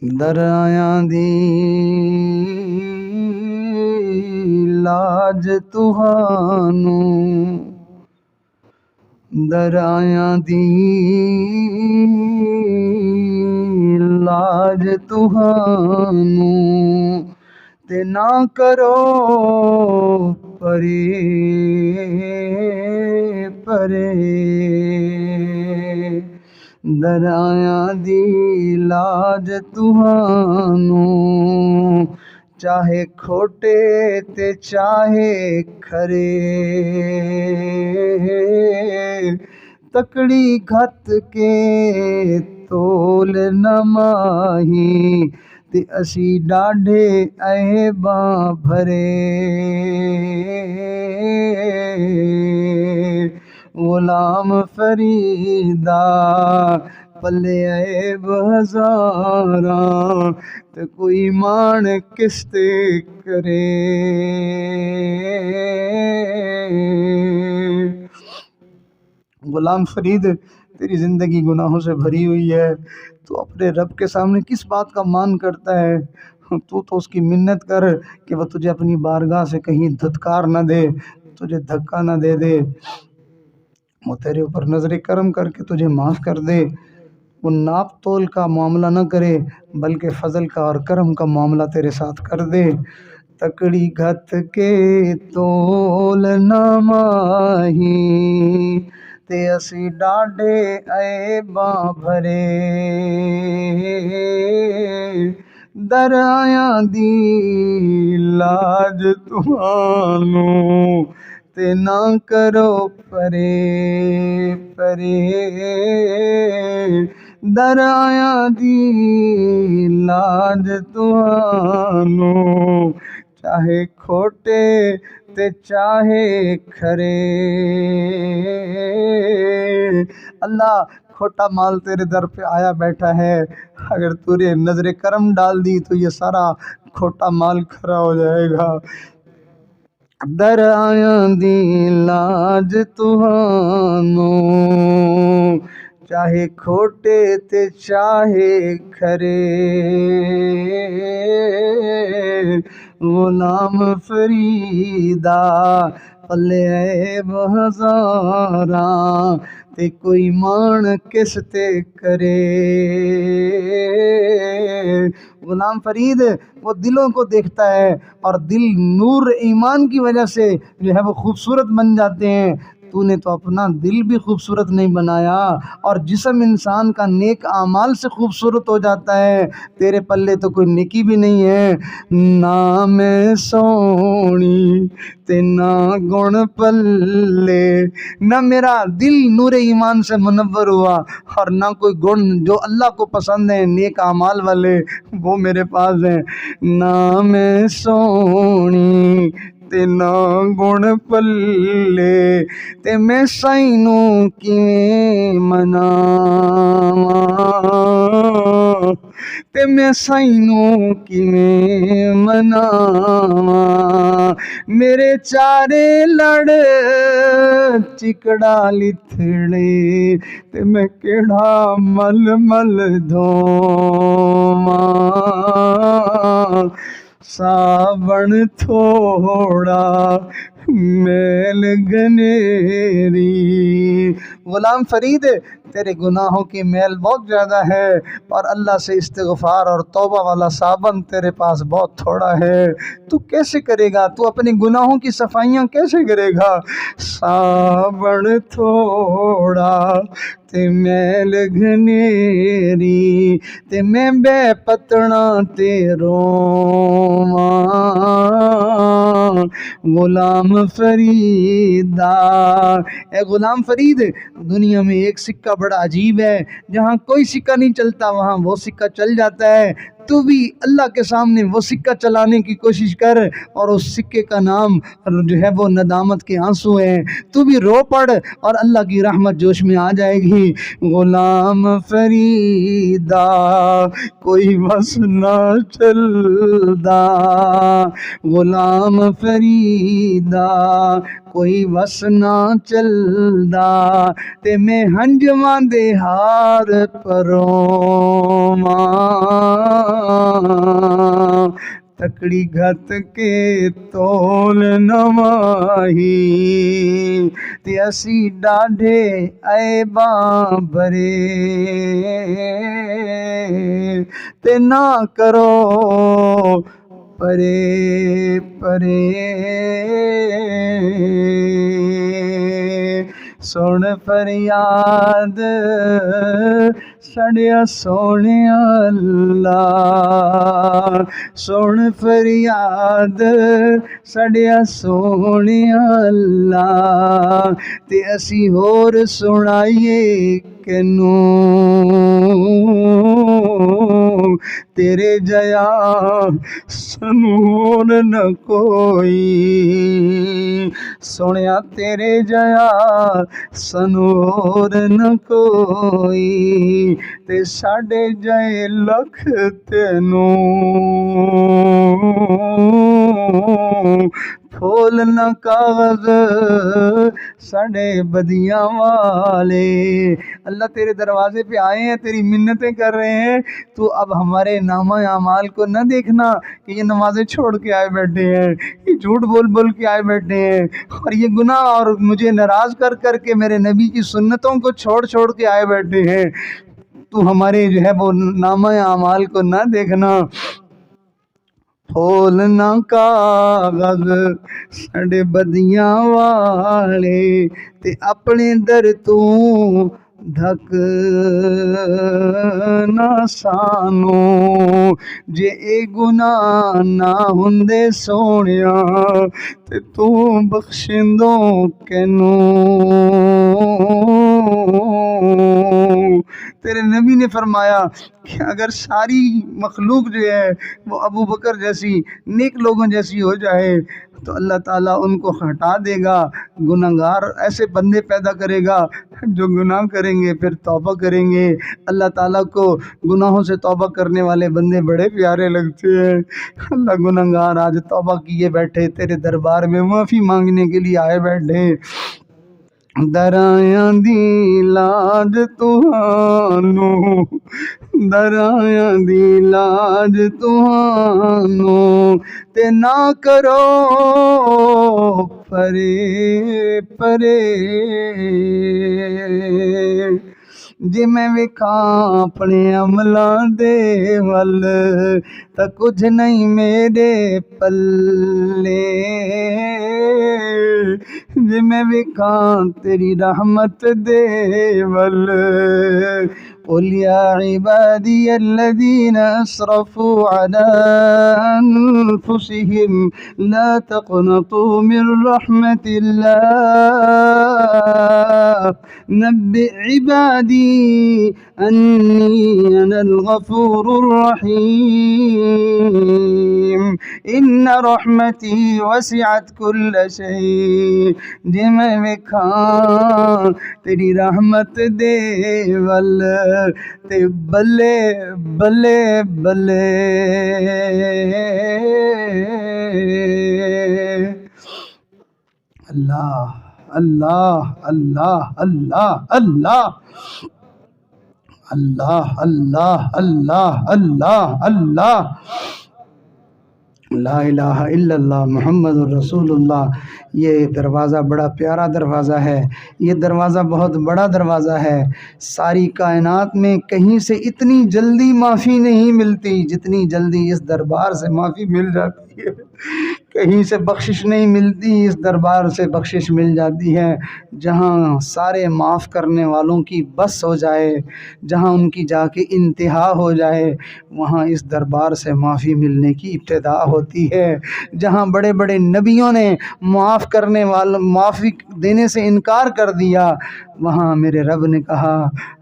ਦਰਿਆਵਾਂ ਦੀ ਲਾਜ ਤੁਹਾਨੂੰ, ਦਰਿਆਵਾਂ ਦੀ ਲਾਜ ਤੁਹਾਨੂੰ, ਤੇ ਨਾ ਕਰੋ ਪਰੇ ਪਰੇ। ਦਰਿਆਵਾਂ ਦੀ ਲਾਜ ਤੁਹਾਨੂੰ, ਚਾਹੇ ਖੋਟੇ ਤੇ ਚਾਹੇ ਖਰੇ। ਤਕੜੀ ਘੱਤ ਕੇ ਤੋਲ ਨਾ ਮਾਹੀ, ਤੇ ਅਸੀਂ ਡਾਢੇ ਐਬਾਂ ਭਰੇ। غلام فریدا پلے عیب ہزاراں، تے کوئی مان کس تے کرے۔ غلام فرید، تیری زندگی گناہوں سے بھری ہوئی ہے، تو اپنے رب کے سامنے کس بات کا مان کرتا ہے؟ تو اس کی منت کر کہ وہ تجھے اپنی بارگاہ سے کہیں دھتکار نہ دے، تجھے دھکا نہ دے دے، وہ تیرے اوپر نظر کرم کر کے تجھے معاف کر دے۔ وہ ناپ تول کا معاملہ نہ کرے، بلکہ فضل کا اور کرم کا معاملہ تیرے ساتھ کر دے۔ تکڑی گھت کے تول نہ ماہی، تے اسی ڈاڈے عیباں بھرے۔ دریاواں دی لاج تانوں، تے نہ کرو پرے پرے۔ دریاواں دی لاج تانوں، چاہے کھوٹے تے چاہے کھرے۔ اللہ، کھوٹا مال تیرے در پہ آیا بیٹھا ہے، اگر تو نے نظر کرم ڈال دی تو یہ سارا کھوٹا مال کھرا ہو جائے گا۔ دریاواں دی لاج تانوں، چاہے کھوٹے تے چاہے کھرے۔ غلام فریدا پلے عیب ہزاراں، تے کوئی مان کس تے کرے۔ غلام فرید وہ دلوں کو دیکھتا ہے، اور دل نور ایمان کی وجہ سے جو ہے وہ خوبصورت بن جاتے ہیں۔ تو نے تو اپنا دل بھی خوبصورت نہیں بنایا، اور جسم انسان کا نیک اعمال سے خوبصورت ہو جاتا ہے، تیرے پلے تو کوئی نیکی بھی نہیں ہے۔ نہ میں سونی تے نہ گن پلے، نہ میرا دل نور ایمان سے منور ہوا، اور نہ کوئی گن جو اللہ کو پسند ہیں نیک اعمال والے وہ میرے پاس ہیں۔ نہ میں سونی تے نہ گن پلے، تے میں سائیں نوں کیویں مناواں، تے میں سائیں نوں کیویں مناواں۔ میرے چارے لڑ چکڑا لتھڑے، تے میں کیڑا مل مل دھوواں۔ ساون تھوڑا میل گنیری۔ غلام فرید تیرے گناہوں کی میل بہت زیادہ ہے، اور اللہ سے استغفار اور توبہ والا صابن تیرے پاس بہت تھوڑا ہے۔ تو کیسے کرے گا؟ تو اپنے گناہوں کی صفائیاں کیسے کرے گا؟ ساون تھوڑا تے میل گھنیری، تے میں بے پتنا تے رواں۔ غلام فریدا، اے غلام فرید، دنیا میں ایک سکہ بڑا عجیب ہے، جہاں کوئی سکہ نہیں چلتا وہاں وہ سکہ چل جاتا ہے۔ تو بھی اللہ کے سامنے وہ سکہ چلانے کی کوشش کر، اور اس سکے کا نام جو ہے وہ ندامت کے آنسو ہے۔ تو بھی رو پڑ اور اللہ کی رحمت جوش میں آ جائے گی۔ غلام فریدا کوئی بس نہ چلدا، غلام فریدا کوئی وس نہ چلدا، تے میں ہنجواں دے ہار پروواں، تکڑی گھت کے تول نواہی، تے اسی ڈاڈھے عیباں بھرے، تے نہ کرو پرے پرے، سن فریاد سڑیا سونے اللہ، سن فریاد سڑیا سونے اللہ، تے اسی ہور سنائیے کنوں، تیرے جیا سنور نہ کوئی، سنیا تیرے جیا سنور نہ کوئی، تے ساڈے جائے لکھ تینوں پھول نہ کاغذ ساڈے بدیاں والے۔ اللہ تیرے دروازے پہ آئے ہیں، تیری منتیں کر رہے ہیں، تو اب ہمارے نامہ اعمال کو نہ دیکھنا کہ یہ نمازیں چھوڑ کے آئے بیٹھے ہیں، یہ جھوٹ بول بول کے آئے بیٹھے ہیں، اور یہ گناہ اور مجھے ناراض کر کر کے میرے نبی کی سنتوں کو چھوڑ چھوڑ کے آئے بیٹھے ہیں، تو ہمارے جو ہے وہ نامہ اعمال کو نہ دیکھنا۔ پھول نہ کاغذ ساڈے بدیاں والے، تے اپنے در تو ڈھک نہ سانو، جے اے گناہ نہ ہوندے سونیا، تے تو بخشندوں کینوں۔ تیرے نبی نے فرمایا کہ اگر ساری مخلوق جو ہے وہ ابو بکر جیسی نیک لوگوں جیسی ہو جائے تو اللہ تعالیٰ ان کو ہٹا دے گا، گناہگار ایسے بندے پیدا کرے گا جو گناہ کریں گے پھر توبہ کریں گے۔ اللہ تعالیٰ کو گناہوں سے توبہ کرنے والے بندے بڑے پیارے لگتے ہیں۔ اللہ گناہگار آج توبہ کیے بیٹھے تیرے دربار میں معافی مانگنے کے لیے آئے بیٹھے، درائیاں دی لاج تہانوں، درائیاں دی لاج تہانوں، تے نہ کرو پرے پرے، جے میں وکھاں اپنے عملاں دے ول تاں کچھ نہیں میرے پلے، جے میں وکھاں تیری رحمت دے ول، قل یا عبادی الذین اسرفوا علی انفسہم لا تقنطوا من رحمت اللہ، نبئ عبادی انی انا الغفور الرحیم، ان رحمتی وسعت کل شیء، جے میں وکھاں تیری رحمت دے ول تے بلے بلے بلے، اللہ اللہ اللہ اللہ اللہ اللہ اللہ اللہ اللہ اللہ، لا الہ الا اللہ محمد الرسول اللہ۔ یہ دروازہ بڑا پیارا دروازہ ہے، یہ دروازہ بہت بڑا دروازہ ہے۔ ساری کائنات میں کہیں سے اتنی جلدی معافی نہیں ملتی جتنی جلدی اس دربار سے معافی مل جاتی ہے۔ کہیں سے بخشش نہیں ملتی، اس دربار سے بخشش مل جاتی ہے۔ جہاں سارے معاف کرنے والوں کی بس ہو جائے، جہاں ان کی جا کے انتہا ہو جائے، وہاں اس دربار سے معافی ملنے کی ابتدا ہوتی ہے۔ جہاں بڑے بڑے نبیوں نے معافی دینے سے انکار کر دیا، وہاں میرے رب نے کہا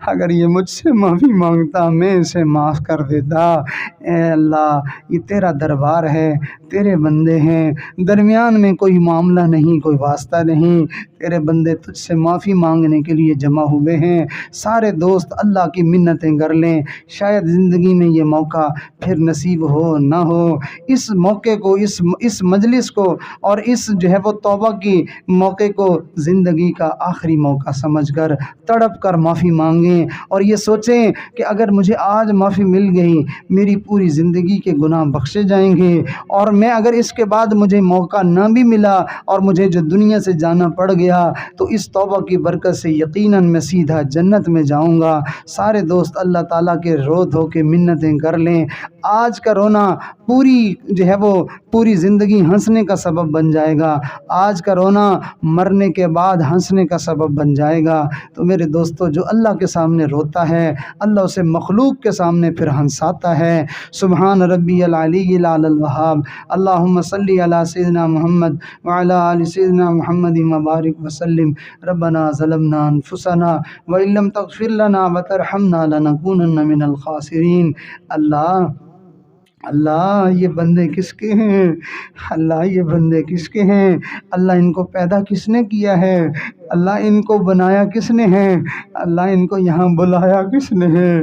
اگر یہ مجھ سے معافی مانگتا میں اسے معاف کر دیتا۔ اے اللہ، یہ تیرا دربار ہے، تیرے بندے ہیں، درمیان میں کوئی معاملہ نہیں، کوئی واسطہ نہیں، تیرے بندے تجھ سے معافی مانگنے کے لیے جمع ہوئے ہیں۔ سارے دوست اللہ کی منتیں کر لیں، شاید زندگی میں یہ موقع پھر نصیب ہو نہ ہو۔ اس موقع کو، اس مجلس کو اور اس جو ہے وہ توبہ کی موقع کو زندگی کا آخری موقع سمجھ کر تڑپ کر معافی مانگیں، اور یہ سوچیں کہ اگر مجھے آج معافی مل گئی میری پوری زندگی کے گناہ بخشے جائیں گے، اور میں اگر اس کے بعد مجھے موقع نہ بھی ملا اور مجھے جو دنیا سے جانا پڑ گیا تو اس توبہ کی برکت سے یقیناً میں سیدھا جنت میں جاؤں گا۔ سارے دوست اللہ تعالیٰ کے رو دھو کے منتیں کر لیں۔ آج کا رونا پوری زندگی ہنسنے کا سبب بن جائے گا، آج کا رونا مرنے کے بعد ہنسنے کا سبب بن جائے گا۔ تو میرے دوستو، جو اللہ کے سامنے روتا ہے اللہ اسے مخلوق کے سامنے پھر ہنساتا ہے۔ سبحان ربی العلی الاعلی الوہاب، اللہم صلی علی سیدنا محمد وعلی آل سیدنا محمد مبارک وسلم۔ ربنا ظلمنا انفسنا وان لم تغفر لنا وترحمنا لنکونن من الخاسرین۔ اللہ یہ بندے کس کے ہیں؟ اللہ یہ بندے کس کے ہیں؟ اللہ ان کو پیدا کس نے کیا ہے؟ اللہ ان کو بنایا کس نے ہے؟ اللہ ان کو یہاں بلایا کس نے ہے؟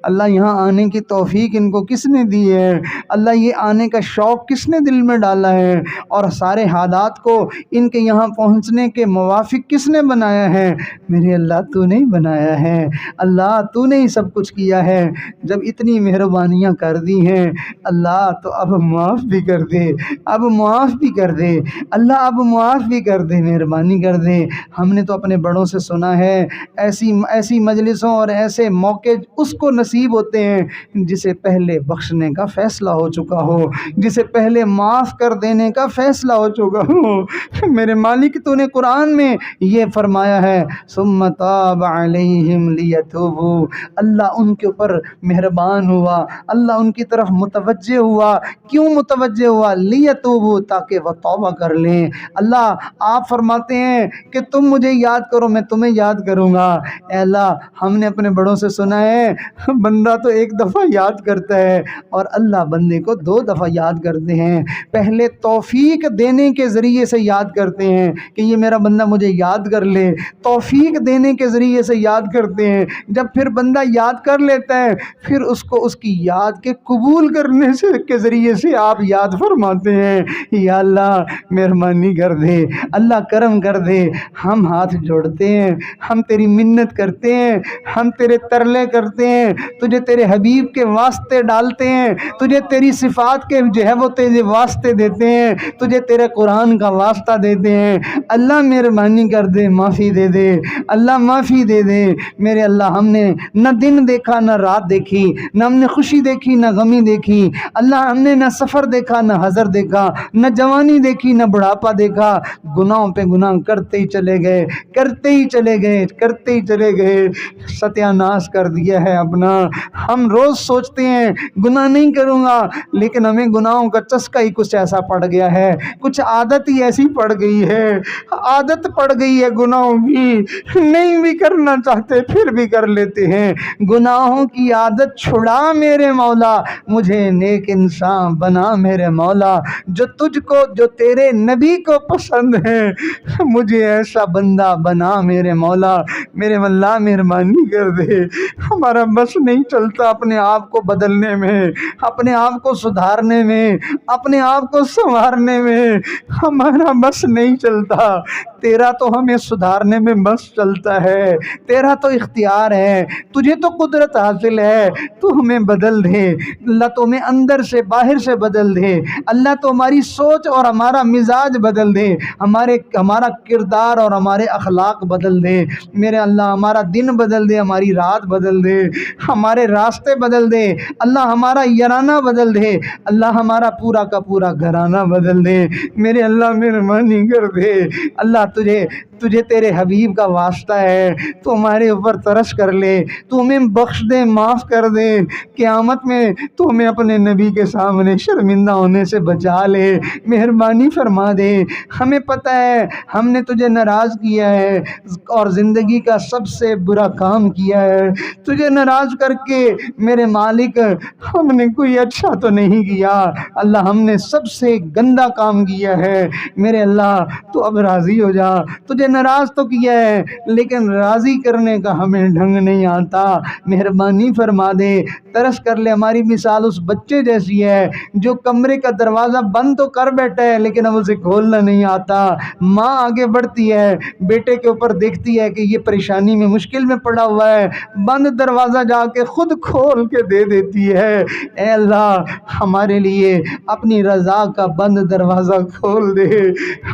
اللہ یہاں آنے کی توفیق ان کو کس نے دی ہے؟ اللہ یہ آنے کا شوق کس نے دل میں ڈالا ہے؟ اور سارے حالات کو ان کے یہاں پہنچنے کے موافق کس نے بنایا ہے؟ میرے اللہ تو نے بنایا ہے، اللہ تو نے ہی سب کچھ کیا ہے۔ جب اتنی مہربانیاں کر دی ہیں اللہ تو اب معاف بھی کر دے، اب معاف بھی کر دے اللہ، اب معاف بھی کر دے، مہربانی کر دے۔ ہم نے تو اپنے بڑوں سے سنا ہے ایسی مجلسوں اور ایسے موقع اس کو نصیب ہوتے ہیں جسے پہلے بخشنے کا فیصلہ ہو چکا ہو، جسے پہلے معاف کر دینے کا فیصلہ ہو چکا ہو۔ میرے مالک تو نے قرآن میں یہ فرمایا ہے ثم تاب علیہم لیتوبوا، اللہ ان کے اوپر مہربان ہوا، اللہ ان کی طرف متوجہ ہوا۔ کیوں متوجہ ہوا؟ لیتوبوا، تاکہ وہ توبہ کر لیں۔ اللہ آپ فرماتے ہیں کہ تم مجھے یاد کرو میں تمہیں یاد کروں گا۔ اے اللہ، ہم نے اپنے بڑوں سے سنا ہے بندہ تو ایک دفعہ یاد کرتا ہے اور اللہ بندے کو 2 دفعہ یاد کرتے ہیں۔ پہلے توفیق دینے کے ذریعے سے یاد کرتے ہیں کہ یہ میرا بندہ مجھے یاد کر لے، توفیق دینے کے ذریعے سے یاد کرتے ہیں۔ جب پھر بندہ یاد کر لیتا ہے پھر اس کو اس کی یاد کے قبول کرنے کے ذریعے سے آپ یاد فرماتے ہیں یا اللہ مہربانی کر دے، اللہ کرم کر دے۔ ہم ہاتھ جوڑتے ہیں، ہم تیری منت کرتے ہیں، ہم تیرے ترلے کرتے ہیں، تجھے تیرے حبیب کے واسطے ڈالتے ہیں، تجھے تیری صفات کے جو ہے وہ تیرے واسطے دیتے ہیں، تجھے تیرے قرآن کا واسطہ دیتے ہیں۔ اللہ مہربانی کر دے، معافی دے دے، اللہ معافی دے دے۔ میرے اللہ، ہم نے نہ دن دیکھا نہ رات دیکھی، نہ ہم نے خوشی دیکھی نہ غمی دیکھی، اللہ ہم نے نہ سفر دیکھا نہ حضر دیکھا، نہ جوانی دیکھی نہ بڑھاپا دیکھا، گناہوں پہ گناہ کرتے ہی چلے گئے، کرتے ہی چلے گئے، کرتے ہی چلے گئے، ستیہ ناش کر دیا ہے اپنا۔ ہم روز سوچتے ہیں گناہ نہیں کروں گا، لیکن ہمیں گناہوں کا چسکا ہی کچھ ایسا پڑ گیا ہے، کچھ عادت ہی ایسی پڑ گئی ہے، عادت پڑ گئی ہے گناہوں کی، نہیں بھی کرنا چاہتے پھر بھی کر لیتے ہیں۔ گناہوں کی عادت چھڑا میرے مولا، مجھے نیک انسان بنا میرے مولا، جو تجھ کو، جو تیرے نبی کو پسند ہے، مجھے ایسا بندہ بنا میرے مولا۔ میرے اللہ مہربانی کر دے، ہمارا بس نہیں چلتا اپنے آپ کو بدلنے میں، اپنے آپ کو سدھارنے میں، اپنے آپ کو سنوارنے میں، ہمارا بس نہیں چلتا۔ تیرا تو ہمیں سدھارنے میں بس چلتا ہے، تیرا تو اختیار ہے، تجھے تو قدرت حاصل ہے، تو ہمیں بدل دے اللہ، تو ہمیں اندر سے باہر سے بدل دے اللہ، تو ہماری سوچ اور ہمارا مزاج بدل دے، ہمارا کردار اور ہمارے اخلاق بدل دے میرے اللہ، ہمارا دن بدل دے، ہماری رات بدل دے، ہمارے راستے بدل دے اللہ، ہمارا یارانہ بدل دے اللہ، ہمارا پورا کا پورا گھرانہ بدل دے میرے اللہ، مہربانی کر دے اللہ، تجھے تیرے حبیب کا واسطہ ہے، تو ہمارے اوپر ترس کر لے، تو ہمیں بخش دے، معاف کر دے، قیامت میں تو ہمیں اپنے نبی کے سامنے شرمندہ ہونے سے بچا لے، مہربانی فرما دے۔ ہمیں پتہ ہے ہم نے تجھے ناراض کیا ہے اور زندگی کا سب سے برا کام کیا ہے، تجھے ناراض کر کے میرے مالک ہم نے کوئی اچھا تو نہیں کیا اللہ، ہم نے سب سے گندا کام کیا ہے میرے اللہ، تو اب راضی ہو جا، تجھے ناراض تو کیا ہے لیکن راضی کرنے کا ہمیں ڈھنگ نہیں آتا، مہربانی فرما دے، ترس کر لے۔ ہماری مثال اس بچے جیسی ہے جو کمرے کا دروازہ بند تو کر بیٹھا ہے لیکن اب اسے کھولنا نہیں آتا، ماں آگے بڑھتی ہے، بیٹے کے اوپر دیکھتی ہے کہ یہ پریشانی میں مشکل میں پڑا ہوا ہے، بند دروازہ جا کے خود کھول کے دے دیتی ہے۔ اے اللہ ہمارے لیے اپنی رضا کا بند دروازہ کھول دے،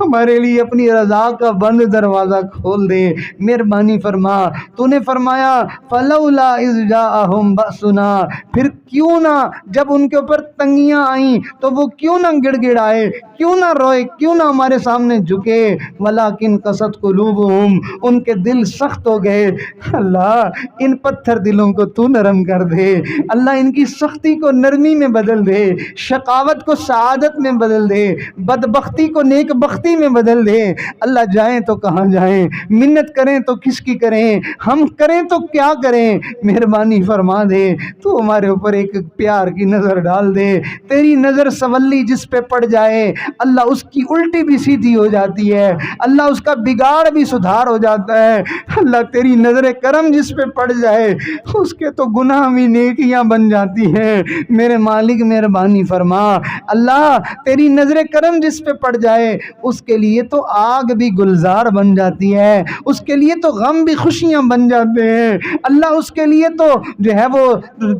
ہمارے لیے اپنی رضا کا بند دروازہ کھول دے، مہربانی فرما۔ تو نے فرمایا فلولا اذ جاءہم بأسنا، پھر کیوں نہ جب ان کے اوپر تنگیاں آئیں تو وہ کیوں نہ گڑ گڑائے، کیوں نہ روئے، کیوں نہ ہمارے سامنے جھکے، ولیکن قست قلوبہم، ان کے دل سخت ہو گئے۔ اللہ ان پتھر دلوں کو تو نرم کر دے اللہ، ان کی سختی کو نرمی میں بدل دے، شقاوت کو سعادت میں بدل دے، بدبختی کو نیک بختی میں بدل دے اللہ، جائیں تو کہاں جائیں، منت کریں تو کس کی کریں، ہم کریں تو کیا کریں، مہربانی فرما دے، تو ہمارے اوپر ایک پیار کی نظر ڈال دے، تیری نظر سولی جس پہ پڑ جائے اللہ اس کی الٹی بھی سیدھی ہو جاتی ہے اللہ، اس کا بگاڑ بھی سدھار ہو جاتا ہے اللہ، تیری نظر کرم جس پہ پڑ جائے اس کے تو گناہ بھی نیکیاں بن جاتی ہیں، میرے مالک مہربانی فرما اللہ، تیری نظر کرم جس پہ پڑ جائے اس کے لیے تو آگ بھی گلزار بن جاتی ہے، اس کے لیے تو غم بھی خوشیاں بن جاتے ہیں اللہ، اس کے لیے تو جو ہے وہ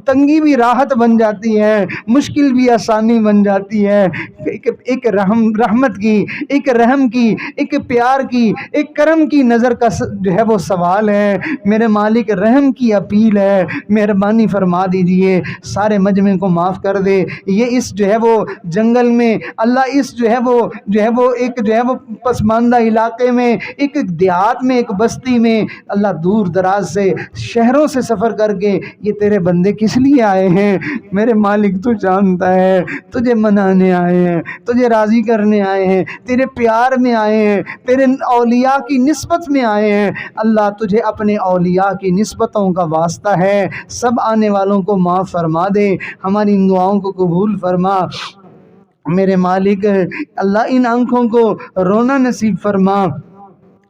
تنگی بھی راحت بن جاتی ہے، مشکل بھی آسانی بن جاتی ہے، ایک رحمت کی، ایک رحم کی، ایک پیار کی، ایک کرم کی نظر کا جو ہے وہ سوال ہے میرے مالک، رحم کی اپیل ہے، مہربانی فرما دیجئے، سارے مجمع کو معاف کر دے۔ یہ اس جو ہے وہ جنگل میں اللہ، اس جو ہے وہ ایک جو ہے وہ پسماندہ علاقے میں، ایک دیہات میں، ایک بستی میں اللہ، دور دراز سے شہروں سے سفر کر کے یہ تیرے بندے کس لیے آئے ہیں میرے مالک، تو جانتا ہے، تجھے منانے آئے ہیں، تجھے راضی کرنے آئے ہیں، تیرے پیار میں آئے ہیں، تیرے اولیاء کی نسبت میں آئے ہیں اللہ، تجھے اپنے اولیاء کی نسبتوں کا واسطہ ہے، سب آنے والوں کو معاف فرما دے، ہماری ان دعاؤں کو قبول فرما میرے مالک اللہ، ان آنکھوں کو رونا نصیب فرما،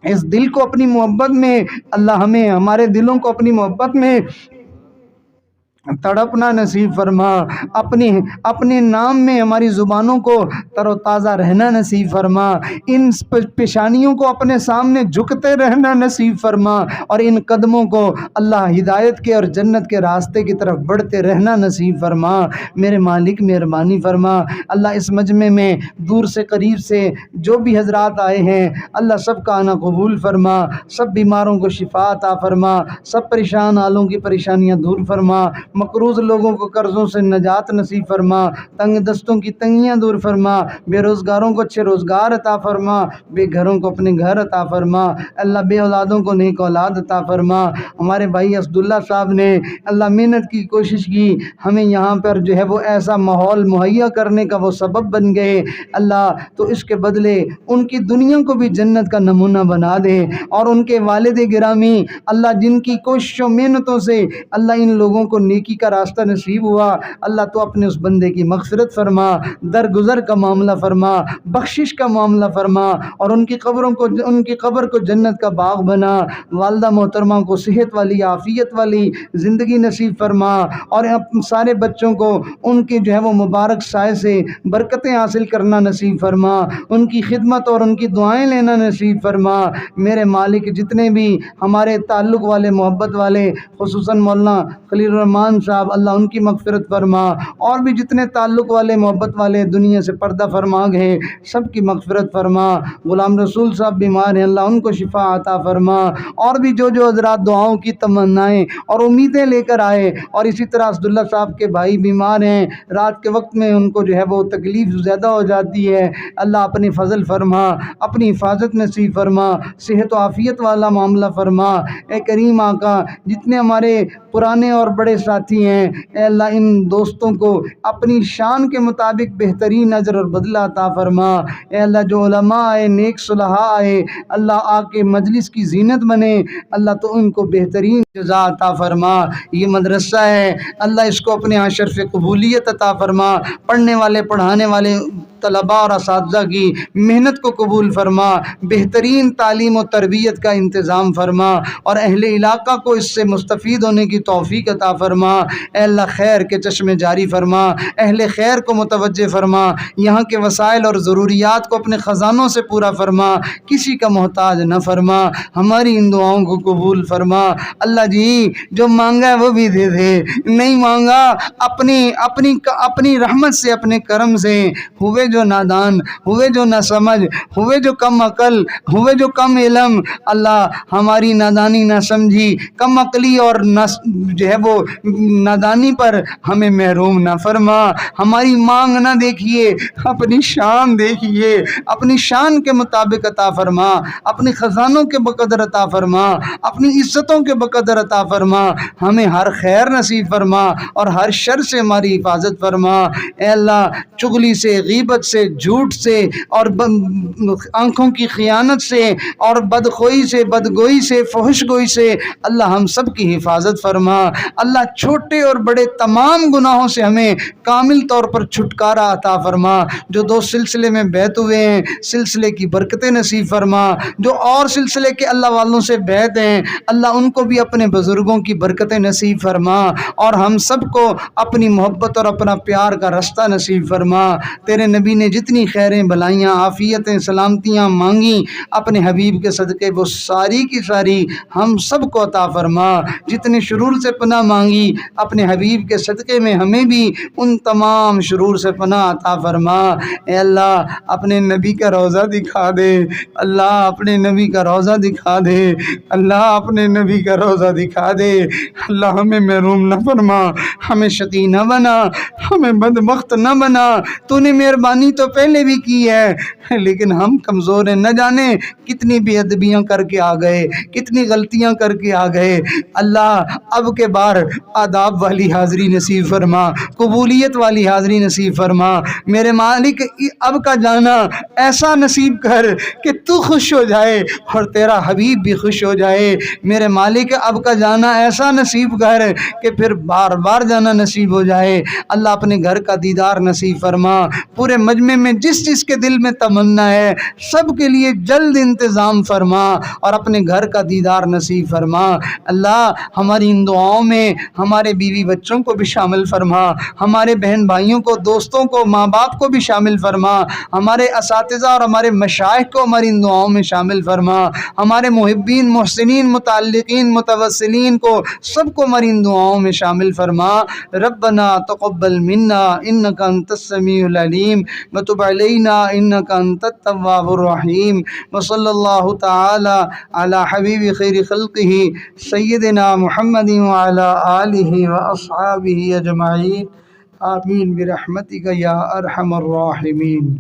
اس دل کو اپنی محبت میں اللہ، ہمیں ہمارے دلوں کو اپنی محبت میں تڑپنا نصیب فرما، اپنے نام میں ہماری زبانوں کو تر و تازہ رہنا نصیب فرما، ان پیشانیوں کو اپنے سامنے جھکتے رہنا نصیب فرما، اور ان قدموں کو اللہ ہدایت کے اور جنت کے راستے کی طرف بڑھتے رہنا نصیب فرما میرے مالک، مہربانی فرما اللہ، اس مجمع میں دور سے قریب سے جو بھی حضرات آئے ہیں اللہ، سب کا آنا قبول فرما، سب بیماروں کو شفا عطا فرما، سب پریشان حالوں کی پریشانیاں دور فرما، مقروض لوگوں کو قرضوں سے نجات نصیب فرما، تنگ دستوں کی تنگیاں دور فرما، بے روزگاروں کو اچھے روزگار عطا فرما، بے گھروں کو اپنے گھر عطا فرما اللہ، بے اولادوں کو نیک اولاد عطا فرما۔ ہمارے بھائی اسداللہ صاحب نے اللہ محنت کی، کوشش کی، ہمیں یہاں پر جو ہے وہ ایسا ماحول مہیا کرنے کا وہ سبب بن گئے اللہ، تو اس کے بدلے ان کی دنیا کو بھی جنت کا نمونہ بنا دے، اور ان کے والد گرامی اللہ، جن کی کوششوں محنتوں سے اللہ ان لوگوں کو نیکی کا راستہ نصیب ہوا اللہ، تو اپنے اس بندے کی مغفرت فرما، درگزر کا معاملہ فرما، بخشش کا معاملہ فرما، اور ان کی قبر کو جنت کا باغ بنا، والدہ محترمہ کو صحت والی، عافیت والی زندگی نصیب فرما، اور سارے بچوں کو ان کے جو ہے وہ مبارک سائے سے برکتیں حاصل کرنا نصیب فرما، ان کی خدمت اور ان کی دعائیں لینا نصیب فرما میرے مالک، جتنے بھی ہمارے تعلق والے، محبت والے، خصوصاً مولانا خلیل الرحمان خان صاحب اللہ ان کی مغفرت فرما، اور بھی جتنے تعلق والے محبت والے دنیا سے پردہ فرما گئے سب کی مغفرت فرما۔ غلام رسول صاحب بیمار ہیں، اللہ ان کو شفا عطا فرما، اور بھی جو حضرات دعاؤں کی تمنائیں اور امیدیں لے کر آئے، اور اسی طرح اسداللہ صاحب کے بھائی بیمار ہیں، رات کے وقت میں ان کو جو ہے وہ تکلیف زیادہ ہو جاتی ہے، اللہ اپنی فضل فرما، اپنی حفاظت نصیب فرما، صحت و عافیت والا معاملہ فرما۔ اے کریم آقا، جتنے ہمارے پرانے اور بڑے ساتھی ہیں، اے اللہ ان دوستوں کو اپنی شان کے مطابق بہترین اجر اور بدلہ عطا فرما۔ اے اللہ جو علماء آئے، نیک صلحاء آئے، اللہ آ کے مجلس کی زینت بنے، اللہ تو ان کو بہترین جزا عطا فرما۔ یہ مدرسہ ہے، اللہ اس کو اپنے ہاں شرف قبولیت عطا فرما، پڑھنے والے پڑھانے والے طلباء اور اساتذہ کی محنت کو قبول فرما، بہترین تعلیم و تربیت کا انتظام فرما، اور اہل علاقہ کو اس سے مستفید ہونے کی توفیق عطا فرما۔ اے اللہ خیر کے چشمے جاری فرما، اہل خیر کو متوجہ فرما، یہاں کے وسائل اور ضروریات کو اپنے خزانوں سے پورا فرما، کسی کا محتاج نہ فرما، ہماری ان دعاؤں کو قبول فرما۔ اللہ جی جو مانگا ہے وہ بھی دے دے، نہیں مانگا اپنی رحمت سے، اپنے کرم سے، ہوئے جو نادان، ہوئے جو نہ سمجھ، ہوئے جو کم عقل، ہوئے جو کم علم، اللہ ہماری نادانی نہ سمجھی، کم عقلی اور جو ہے وہ نادانی پر ہمیں محروم نہ فرما، ہماری مانگ نہ دیکھیے، اپنی شان دیکھیے، اپنی شان کے مطابق عطا فرما، اپنے خزانوں کے بقدر عطا فرما، اپنی عزتوں کے بقدر عطا فرما، ہمیں ہر خیر نصیب فرما اور ہر شر سے ہماری حفاظت فرما۔ اے اللہ چغلی سے، غیبت سے، جھوٹ سے، اور آنکھوں کی خیانت سے، اور بدخوئی سے، بدگوئی سے، فحش گوئی سے اللہ ہم سب کی حفاظت فرما۔ اللہ چھوٹے اور بڑے تمام گناہوں سے ہمیں کامل طور پر چھٹکارا عطا فرما۔ جو دو سلسلے میں بیعت ہوئے ہیں سلسلے کی برکتیں نصیب فرما، جو اور سلسلے کے اللہ والوں سے بیعت ہیں اللہ ان کو بھی اپنے بزرگوں کی برکتیں نصیب فرما، اور ہم سب کو اپنی محبت اور اپنا پیار کا رستہ نصیب فرما۔ تیرے نبی نے جتنی خیریں، بلائیاں، عافیتیں، سلامتیاں مانگی اپنے حبیب کے صدقے، وہ ساری کی ساری ہم سب کو عطا فرما۔ جتنے شرور سے پناہ مانگی اپنے حبیب کے صدقے میں ہمیں بھی ان تمام شرور سے پناہ عطا فرما۔ اے اللہ اپنے نبی کا روضہ دکھا دے، اللہ اپنے نبی کا روضہ دکھا دے، اللہ اپنے نبی کا روضہ دکھا دے، اللہ ہمیں محروم نہ فرما، ہمیں شقی نہ بنا، ہمیں بدبخت نہ بنا۔ تو نے مہربانی تو پہلے بھی کی ہے لیکن ہم کمزور ہیں، نہ جانے کتنی بے ادبیاں کر کے آ گئے، کتنی غلطیاں کر کے آ گئے۔ اللہ اب کے بار آداب والی حاضری نصیب فرما، قبولیت والی حاضری نصیب فرما۔ میرے مالک اب کا جانا ایسا نصیب کر کہ تو خوش ہو جائے اور تیرا حبیب بھی خوش ہو جائے۔ میرے مالک اب کا جانا ایسا نصیب کر کہ پھر بار بار جانا نصیب ہو جائے۔ اللہ اپنے گھر کا دیدار نصیب فرما، پورے مجمع میں جس جس کے دل میں تمنا ہے سب کے لیے جلد انتظام فرما اور اپنے گھر کا دیدار نصیب فرما۔ اللہ ہماری ان دعاؤں میں ہمارے بیوی بچوں کو بھی شامل فرما، ہمارے بہن بھائیوں کو، دوستوں کو، ماں باپ کو بھی شامل فرما، ہمارے اساتذہ اور ہمارے مشائخ کو ہماری ان دعاؤں میں شامل فرما، ہمارے محبین، محسنین، متعلقین، متوسلین کو سب کو ہماری ان دعاؤں میں شامل فرما۔ ربنا تقبل منا انک انت السمیع العلیم وتب علینا انک انت التواب الرحیم، وصلی اللہ تعالی علی حبیب خیر خلقہ سیدنا محمد وعلی آلہ واصحابہ اجمعین، آمین برحمتک یا ارحم الراحمین۔